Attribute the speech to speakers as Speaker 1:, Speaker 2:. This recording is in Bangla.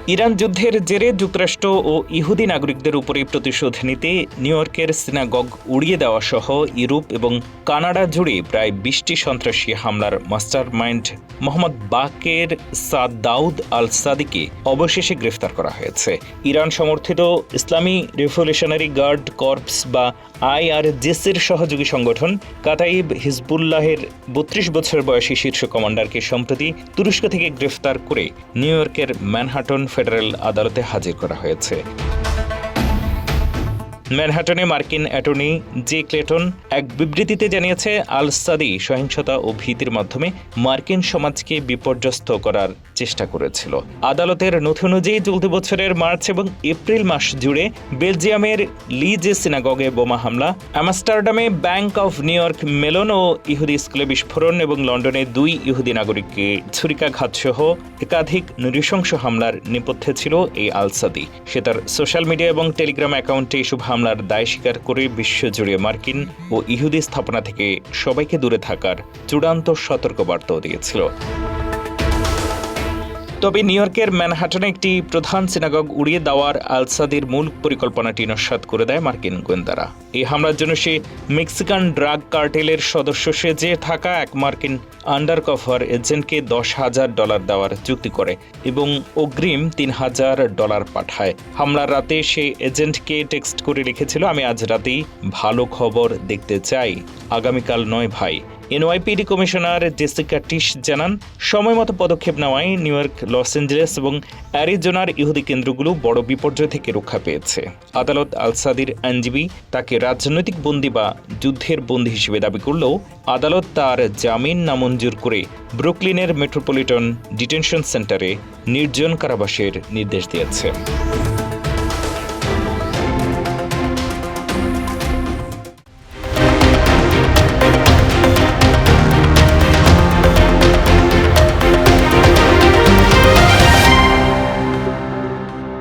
Speaker 1: ইরান যুদ্ধের জেরে যুক্তরাষ্ট্র ও ইহুদি নাগরিকদের উপরে প্রতিশোধ নিতে নিউ ইয়র্কের সিনাগগ উড়িয়ে দেওয়া সহ ইউরোপ এবং কানাডা জুড়ে প্রায় ২০টি সন্ত্রাসী হামলার মাস্টারমাইন্ড মোহাম্মদ বাকের সাদাউদ আল সাদিকে অবশেষে গ্রেফতার করা হয়েছে। ইরান সমর্থিত ইসলামী রেভলিউশনারি গার্ড কর্পস বা IRGCর সহযোগী সংগঠন কাতাইব হিজবুল্লাহের ৩২ বছর বয়সী শীর্ষ কমান্ডারকে সম্প্রতি তুরস্ক থেকে গ্রেফতার করে নিউ ইয়র্কের ম্যানহাটন ফেডারেল আদালতে হাজির করা হয়েছে। ম্যানহাটনে মার্কিন অ্যাটর্নি জে ক্লেটন এক বিবৃতিতে জানিয়েছে, আল সাদি সহিংসতা ও ভীতির মাধ্যমে মার্কিন সমাজকে বিপর্যস্ত করার চেষ্টা করেছিল। আদালতের নথি অনুযায়ী চলতি বছরের মার্চ এবং এপ্রিল মাস জুড়ে বেলজিয়ামের লিজে সিনাগগে বোমা হামলা, আমস্টারডামে Bank of New York Mellon ও ইহুদি স্কুলে বিস্ফোরণ এবং লন্ডনে ২ ইহুদি নাগরিককে ছুরিকাঘাতসহ একাধিক নৃশংস হামলার নেপথ্যে ছিল এই আল সাদি। সে তার সোশ্যাল মিডিয়া এবং টেলিগ্রাম অ্যাকাউন্টে এসব হামলার দায় স্বীকার করে বিশ্বজুড়ে মার্কিন ও ইহুদি স্থাপনা থেকে সবাইকে দূরে থাকার চূড়ান্ত সতর্কবার্তাও দিয়েছিল। তবে নিউ ইয়র্কের ম্যানহাটনে একটি প্রধান সিনাগগ উড়িয়ে দেওয়ার আল সাদির মূল পরিকল্পনাটি নস্যাৎ করে দেয় মার্কিন গোয়েন্দারা। এই হামলার জন্য সে মেক্সিকান ড্রাগ কার্টেলের সদস্য সেজে থাকা এক মার্কিন আন্ডারকভার এজেন্টকে $10,000 দেওয়ার চুক্তি করে এবং অগ্রিম $3,000 পাঠায়। হামলার রাতে সে এজেন্টকে টেক্সট করে লিখেছিল, আমি আজ রাতেই ভালো খবর দেখতে চাই, আগামীকাল নয় ভাই। NYPD কমিশনার জেসিকা টিশ জানান, সময়মতো পদক্ষেপ নেওয়ায় নিউ ইয়র্ক, লস অ্যাঞ্জেলেস এবং অ্যারিজোনার ইহুদি কেন্দ্রগুলো বড় বিপর্যয় থেকে রক্ষা পেয়েছে। আদালত আল সাদির আইনজীবী তাকে রাজনৈতিক বন্দী বা যুদ্ধের বন্দী হিসেবে দাবি করলেও আদালত তার জামিন নামঞ্জুর করে ব্রুকলিনের মেট্রোপলিটন ডিটেনশন সেন্টারে নির্জন কারাবাসের নির্দেশ দিয়েছে।